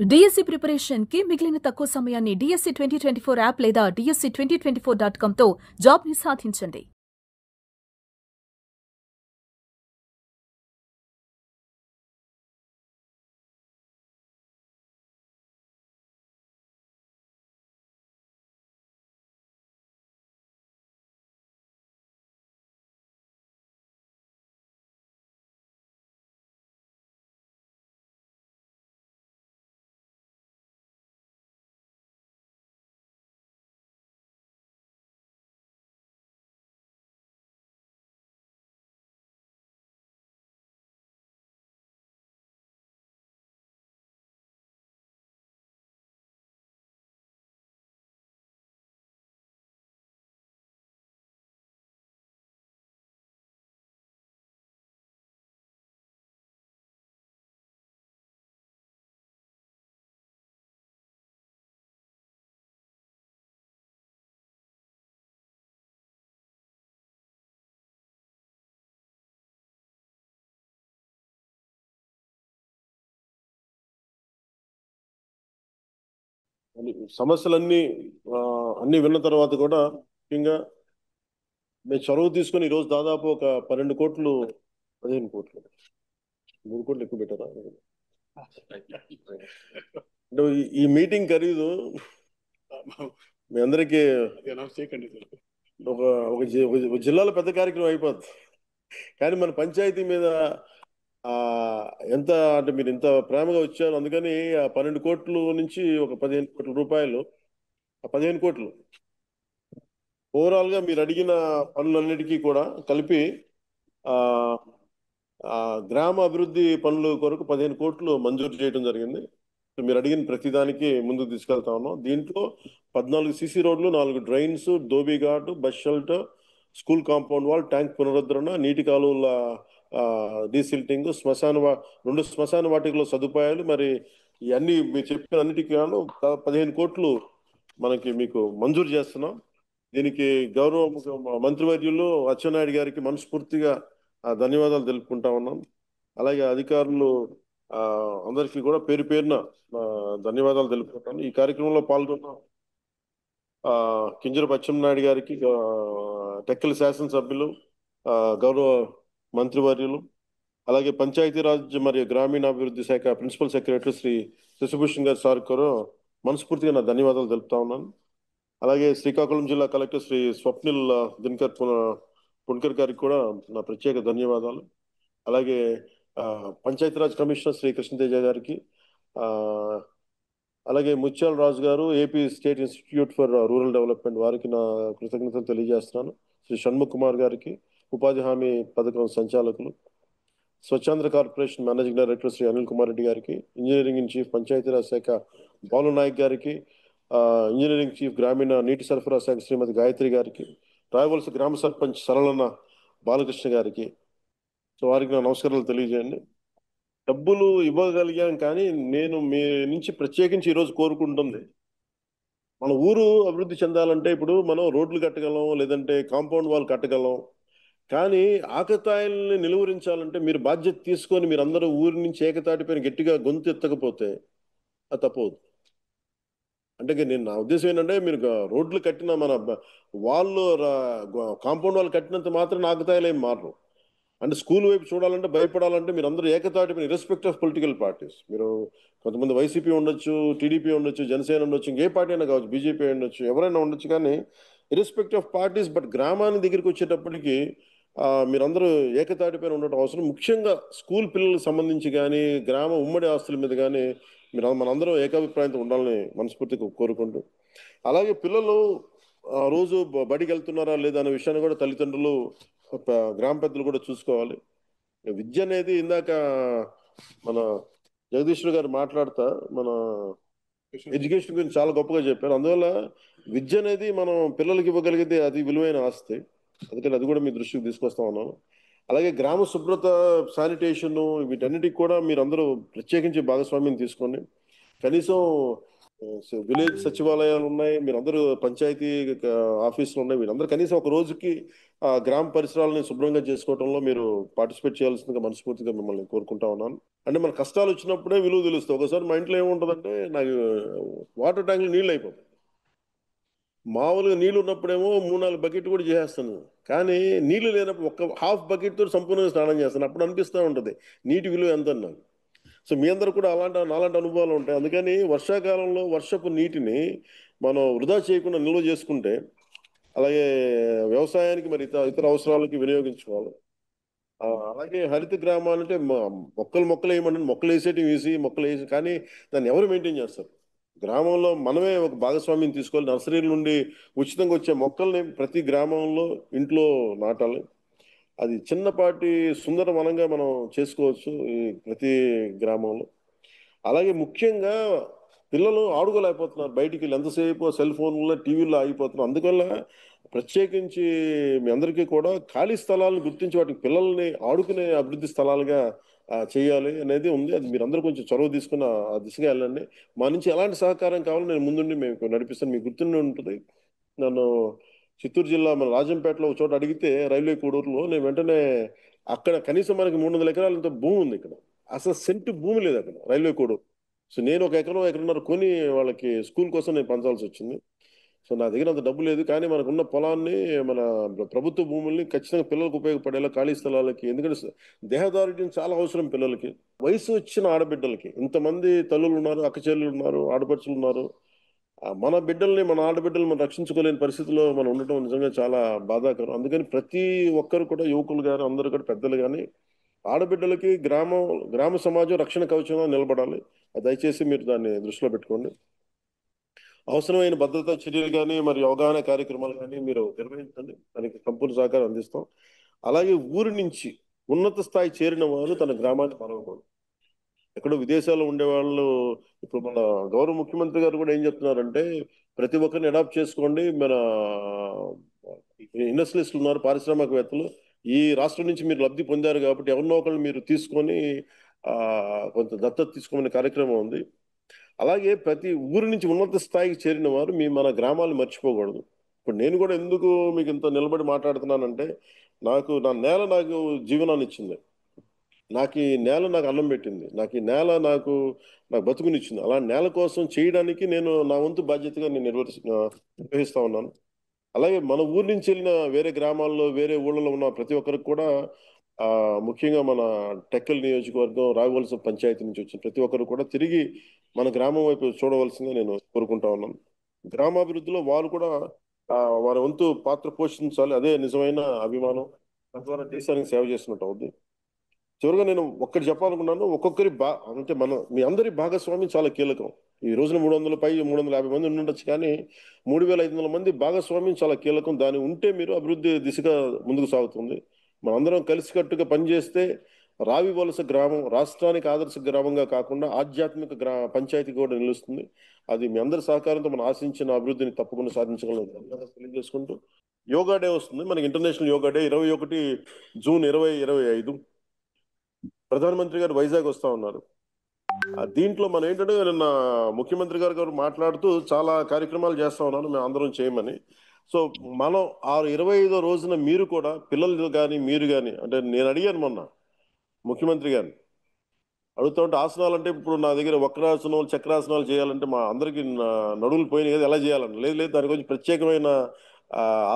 DSC preparation కి మిగిలిన తక్కువ సమయాన్ని డిఎస్సి 2024 యాప్ లేదా DSC2024.com తో జాబ్ ని సాధించండి. సమస్యలన్నీ అన్ని విన్న తర్వాత కూడా ముఖ్యంగా మేము చొరవ తీసుకొని ఈరోజు దాదాపు ఒక 12 కోట్లు 15 కోట్లు 3 కోట్లు ఎక్కువ పెట్టారా అంటే ఈ మీటింగ్ ఖరీదు మీ అందరికీ ఒక ఒక జిల్లాలో పెద్ద కార్యక్రమం అయిపోద్ది. కానీ మన పంచాయతీ మీద ఎంత అంటే మీరు ఇంత ప్రేమగా వచ్చారు, అందుకని ఆ 12 కోట్లు నుంచి ఒక 15 కోట్ల రూపాయలు, ఆ 15 కోట్లు ఓవరాల్ గా మీరు అడిగిన పనులన్నిటికీ కూడా కలిపి ఆ గ్రామ అభివృద్ధి పనుల కొరకు 15 కోట్లు మంజూరు చేయడం జరిగింది. మీరు అడిగిన ప్రతిదానికి ముందుకు తీసుకెళ్తా ఉన్నాం. దీంట్లో 14 సిసి రోడ్లు, 4 drains, dhobi ghat, bus shelter, school compound wall, tank పునరుద్ధరణ, నీటి కాలువల డీసిల్టింగ్, 2 శ్మశాన వాటికలో సదుపాయాలు, మరి ఇవన్నీ మీరు చెప్పిన అన్నిటికీ 15 కోట్లు మనకి మీకు మంజూరు చేస్తున్నాం. దీనికి గౌరవ మంత్రివర్యులు అచ్చెన్నాయుడు గారికి మనస్ఫూర్తిగా ధన్యవాదాలు తెలుపుకుంటా ఉన్నాం. అలాగే అధికారులు అందరికీ కూడా పేరు పేరున ధన్యవాదాలు తెలుపుకుంటాను. ఈ కార్యక్రమంలో పాల్గొన్న కింజరపు అచ్చెన్నాయుడు గారికి, టెక్కలి శాసనసభ్యులు, గౌరవ మంత్రివర్యులు, అలాగే పంచాయతీరాజ్ మరియు గ్రామీణాభివృద్ధి శాఖ ప్రిన్సిపల్ సెక్రటరీ శ్రీ శశిభూషణ్ గారి సార్ కూడా మనస్ఫూర్తిగా నా ధన్యవాదాలు తెలుపుతా ఉన్నాను. అలాగే శ్రీకాకుళం జిల్లా కలెక్టర్ శ్రీ స్వప్నిల్ దినకర్ పుణ్కర్ గారికి కూడా నా ప్రత్యేక ధన్యవాదాలు. అలాగే పంచాయతీరాజ్ కమిషనర్ శ్రీ కృష్ణతేజ గారికి, అలాగే ముత్యాల రాజు గారు, AP state institute for rural development, వారికి నా కృతజ్ఞతలు తెలియజేస్తున్నాను. శ్రీ షణ్ముఖ్ కుమార్ గారికి, ఉపాధి హామీ పథకం సంచాలకులు, Swachhandhra corporation managing director Shri Anil Kumar Reddy గారికి, ఇంజనీరింగ్ ఇన్ చీఫ్ పంచాయతీరాజ్ శాఖ బాలు నాయక్ గారికి, ఇంజనీరింగ్ చీఫ్ గ్రామీణ నీటి సరఫరా శాఖ శ్రీమతి గాయత్రి గారికి, రాయవలస గ్రామ సర్పంచ్ సరళన్న బాలకృష్ణ గారికి, సో వారికి నా నమస్కారాలు తెలియజేయండి. డబ్బులు ఇవ్వగలిగాం, కానీ నేను మీ నుంచి ప్రత్యేకించి ఈరోజు కోరుకుంటుంది, మన ఊరు అభివృద్ధి చెందాలంటే ఇప్పుడు మనం రోడ్లు కట్టగలం, లేదంటే కాంపౌండ్ వాల్ కట్టగలం, కానీ ఆకతాయిల్ని నిలువరించాలంటే మీరు బాధ్యత తీసుకొని మీరందరూ ఊరి నుంచి ఏకతాటిపైన గట్టిగా గొంతు ఎత్తకపోతే అది తప్పదు. అంటే నేను నా ఉద్దేశం ఏంటంటే, మీరు రోడ్లు కట్టిన మన వాళ్ళు కాంపౌండ్ వాళ్ళు కట్టినంత మాత్రం ఆకతాయిలు ఏం మారరు. అంటే స్కూల్ వైపు చూడాలంటే, భయపడాలంటే మీరు అందరూ ఏకతాటిపైన ఇర్రెస్పెక్ట్ ఆఫ్ పొలిటికల్ పార్టీస్, మీరు కొంతమంది వైసీపీ ఉండొచ్చు, టీడీపీ ఉండొచ్చు, జనసేన ఉండొచ్చు, ఇంకే పార్టీ అయినా కావచ్చు, బీజేపీ ఉండొచ్చు, ఎవరైనా ఉండొచ్చు, కానీ ఇర్రెస్పెక్ట్ ఆఫ్ పార్టీస్, బట్ గ్రామానికి దగ్గరికి వచ్చేటప్పటికి మీరందరూ ఏకతాటిపైన ఉండటం అవసరం. ముఖ్యంగా స్కూల్ పిల్లలకు సంబంధించి కానీ, గ్రామ ఉమ్మడి ఆస్తుల మీద కానీ మనందరం ఏకాభిప్రాయంతో ఉండాలని మనస్ఫూర్తిగా కోరుకుంటూ, అలాగే పిల్లలు రోజు బడికి వెళ్తున్నారా లేదా అనే విషయాన్ని కూడా తల్లిదండ్రులు, గ్రామ పెద్దలు కూడా చూసుకోవాలి. విద్య అనేది ఇందాక మన జగదీశ్వర్ గారు మాట్లాడుతా మన ఎడ్యుకేషన్ గురించి చాలా గొప్పగా చెప్పారు. అందువల్ల విద్య అనేది మనం పిల్లలకి ఇవ్వగలిగితే అది విలువైన ఆస్తి. అందుకని అది కూడా మీ దృష్టికి తీసుకొస్తా ఉన్నాను. అలాగే గ్రామ శుభ్రత, శానిటేషన్, వీటన్నిటికి కూడా మీరు అందరూ ప్రత్యేకించి భాగస్వామ్యం తీసుకోండి. కనీసం సో విలేజ్ సచివాలయాలు ఉన్నాయి, మీరందరూ పంచాయతీ ఆఫీసులు ఉన్నాయి, వీళ్ళందరూ కనీసం ఒక రోజుకి గ్రామ పరిసరాలను శుభ్రంగా చేసుకోవడంలో మీరు పార్టిసిపేట్ చేయాల్సిందిగా మనస్ఫూర్తిగా మిమ్మల్ని కోరుకుంటా ఉన్నాను. అంటే మన కష్టాలు వచ్చినప్పుడే విలువ తెలుస్తుంది. ఒకసారి మా ఇంట్లో ఏముంటుందంటే నాకు వాటర్ ట్యాంకులు నీళ్ళు అయిపోతాయి. మామూలుగా నీళ్ళు ఉన్నప్పుడేమో 3-4 బకెట్ కూడా చేసేస్తాను. కానీ నీళ్లు లేనప్పుడు ఒక్క హాఫ్ బకెట్ తోటి సంపూర్ణంగా స్నానం చేస్తాను. అప్పుడు అనిపిస్తూ ఉంటుంది నీటి విలువ ఎంత అని నాకు. సో మీ అందరూ కూడా నాలాంటి అనుభవాలు ఉంటాయి. అందుకని వర్షాకాలంలో వర్షపు నీటిని మనం వృధా చేయకుండా నిల్వ చేసుకుంటే, అలాగే వ్యవసాయానికి మరి ఇతర అవసరాలకి వినియోగించుకోవాలి. అలాగే హరిత గ్రామాలు అంటే మొక్కలు వేయమంటే మొక్కలు వేసేటివి వేసి మొక్కలు వేసి, కానీ దాన్ని ఎవరు మెయింటైన్ చేస్తారు? గ్రామంలో మనమే ఒక భాగస్వామ్యం తీసుకోవాలి. నర్సరీల నుండి ఉచితంగా వచ్చే మొక్కల్ని ప్రతి గ్రామంలో ఇంట్లో నాటాలి. అది చిన్నపాటి సుందర వనంగా మనం చేసుకోవచ్చు ఈ ప్రతి గ్రామంలో. అలాగే ముఖ్యంగా పిల్లలు ఆడుకోలేకపోతున్నారు, బయటికి వెళ్ళి ఎంతసేపు సెల్ ఫోన్లో టీవీల్లో ఆగిపోతున్నారు. అందువల్ల ప్రత్యేకించి మీ అందరికీ కూడా ఖాళీ స్థలాలను గుర్తించి వాటికి పిల్లల్ని ఆడుకునే అభివృద్ధి స్థలాలుగా చేయాలి అనేది ఉంది. అది మీరందరూ కొంచెం చొరవ తీసుకుని ఆ దిశగా వెళ్ళండి. మా నుంచి ఎలాంటి సహకారం కావాలో నేను ముందుండి మేము నడిపిస్తాను. మీకు గుర్తుండి ఉంటుంది, నన్ను చిత్తూరు జిల్లా మన రాజంపేటలో ఒక చోట అడిగితే రైల్వే కోడూరులో నేను వెంటనే అక్కడ కనీసం మనకి 300 ఎకరాలంత భూమి ఉంది ఇక్కడ. అసలు సెంటు భూమి లేదు అక్కడ రైల్వే కోడూరు. సో నేను ఒక ఎకరన్నర కొని వాళ్ళకి స్కూల్ కోసం నేను పంచాల్సి వచ్చింది. సో నా దగ్గర అంత డబ్బు లేదు, కానీ మనకున్న పొలాన్ని, మన ప్రభుత్వ భూముల్ని ఖచ్చితంగా పిల్లలకు ఉపయోగపడేలా ఖాళీ స్థలాలకి, ఎందుకంటే దేహదారుఢ్యం చాలా అవసరం పిల్లలకి. వయసు వచ్చిన ఆడబిడ్డలకి ఇంతమంది తల్లులు ఉన్నారు, అక్క చెల్లెలు ఉన్నారు, ఆడపడుచులు ఉన్నారు. మన బిడ్డల్ని, మన ఆడబిడ్డల్ని మనం రక్షించుకోలేని పరిస్థితిలో మనం ఉండటం నిజంగా చాలా బాధాకరం. అందుకని ప్రతి ఒక్కరు కూడా, యువకులు కానీ అందరూ కూడా, పెద్దలు కానీ, ఆడబిడ్డలకి గ్రామ సమాజం రక్షణ కవచంగా నిలబడాలి. అది దయచేసి మీరు దాన్ని దృష్టిలో పెట్టుకోండి. అవసరమైన భద్రతా చర్యలు కానీ మరి అవగాహన కార్యక్రమాలు కానీ మీరు నిర్వహించండి. దానికి సంపూర్ణ సహకారం అందిస్తాం. అలాగే ఊరి నుంచి ఉన్నత స్థాయి చేరిన వారు తన గ్రామాన్ని మరవకూడదు. ఎక్కడో విదేశాల్లో ఉండేవాళ్ళు, ఇప్పుడు మన గౌరవ ముఖ్యమంత్రి గారు కూడా ఏం చెప్తున్నారంటే ప్రతి ఒక్కరిని అడాప్ట్ చేసుకోండి. మన ఇండస్ట్రియలిస్టులు ఉన్నారు, పారిశ్రామికవేత్తలు, ఈ రాష్ట్రం నుంచి మీరు లబ్ధి పొందారు కాబట్టి ఎవరినో ఒకళ్ళు మీరు తీసుకొని ఆ కొంత దత్తత తీసుకోమనే కార్యక్రమం ఉంది. అలాగే ప్రతి ఊరి నుంచి ఉన్నత స్థాయికి చేరిన వారు మన గ్రామాలు మర్చిపోకూడదు. ఇప్పుడు నేను కూడా ఎందుకు మీకు ఇంత నిలబడి మాట్లాడుతున్నానంటే, నా నేల నాకు జీవనాన్ని ఇచ్చింది. నాకు ఈ నేల నాకు అన్నం పెట్టింది. నాకు ఈ నేల నాకు బతుకునిచ్చింది. అలా నేల కోసం చేయడానికి నేను నా వంతు బాధ్యతగా నేను నిర్వహిస్తా ఉన్నాను. అలాగే మన ఊరి నుంచి వెళ్ళిన వేరే గ్రామాల్లో, వేరే ఊళ్ళలో ఉన్న ప్రతి ఒక్కరికి కూడా ముఖ్యంగా మన టెక్కల్ నియోజకవర్గం, రావివలస పంచాయతీ నుంచి వచ్చిన ప్రతి ఒక్కరు కూడా తిరిగి మన గ్రామం వైపు చూడవలసిందిగా నేను కోరుకుంటా ఉన్నాను. గ్రామాభివృద్ధిలో వారు కూడా వారి వంతు పాత్ర పోషించాలి. అదే నిజమైన అభిమానం. తద్వారా దేశానికి సేవ చేసినట్టు అవుద్ది. చివరిగా నేను ఒక్కటి చెప్పాలనుకున్నాను. అంటే మీ అందరి భాగస్వామ్యం చాలా కీలకం. ఈ రోజున 350 మంది ఉండొచ్చు, కానీ 3500 మంది భాగస్వామ్యం చాలా కీలకం. దాని ఉంటే మీరు అభివృద్ధి దిశగా ముందుకు సాగుతుంది. మనందరం కలిసికట్టుగా పనిచేస్తే రావి వలస గ్రామం రాష్ట్రానికి ఆదర్శ గ్రామంగా కాకుండా ఆధ్యాత్మిక పంచాయతీ కూడా నిలుస్తుంది. అది మీ అందరి సహకారంతో మనం ఆశించిన అభివృద్ధిని తప్పకుండా సాధించగలం తెలియజేసుకుంటూ, యోగా డే వస్తుంది మనకి, ఇంటర్నేషనల్ యోగా డే 21 జూన్ 2025. ప్రధానమంత్రి గారు వైజాగ్ వస్తా ఉన్నారు. దీంట్లో మనం ఏంటంటే, నిన్న ముఖ్యమంత్రి గారు మాట్లాడుతూ చాలా కార్యక్రమాలు చేస్తా ఉన్నాను మేము అందరం చేయమని. సో మనం 25వ రోజున మీరు కూడా పిల్లలు కానీ మీరు కానీ, అంటే నేను అడిగాను మొన్న ముఖ్యమంత్రి గారిని, అడుగుతా ఉంటే ఆసనాలు అంటే ఇప్పుడు నా దగ్గర వక్రాసనాలు, చక్రాసనాలు చేయాలంటే మా అందరికి నడువులు పోయినాయి కదా, ఎలా చేయాలని. లేదు, దాని గురించి ప్రత్యేకమైన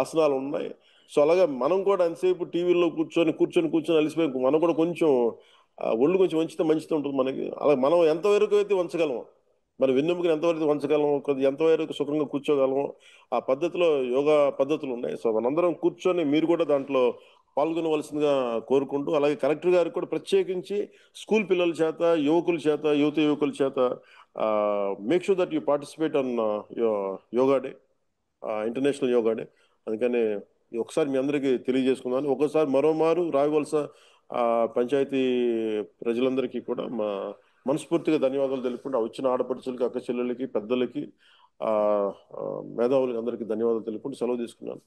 ఆసనాలు ఉన్నాయి. సో అలాగే మనం కూడా ఎంతసేపు టీవీలో కూర్చొని అలసిపోయి మనం కూడా కొంచెం ఒళ్ళు కొంచెం వంచితే మంచిగా ఉంటుంది మనకి. అలా మనం ఎంతవరకు అయితే వంచగలము, మన వెన్నెముకని ఎంతవరకు వంచగలము, ఎంతవరకు సుఖంగా కూర్చోగలము, ఆ పద్ధతిలో యోగా పద్ధతులు ఉన్నాయి. సో మనందరం కూర్చొని మీరు కూడా దాంట్లో పాల్గొనవలసిందిగా కోరుకుంటూ, అలాగే కలెక్టర్ గారికి కూడా ప్రత్యేకించి స్కూల్ పిల్లల చేత, యువకుల చేత make sure that you participate on yoga day, international yoga day. అందుకని ఒకసారి మీ అందరికీ తెలియజేసుకున్నాను. ఒకసారి మరోమారు రావివలస పంచాయతీ ప్రజలందరికీ కూడా మనస్ఫూర్తిగా ధన్యవాదాలు తెలుపుకుంటూ, వచ్చిన ఆడపడుచులకి, అక్క చెల్లెలకి, పెద్దలకి, మేధావులకి అందరికీ ధన్యవాదాలు తెలుపుకుంటూ సెలవు తీసుకున్నాను.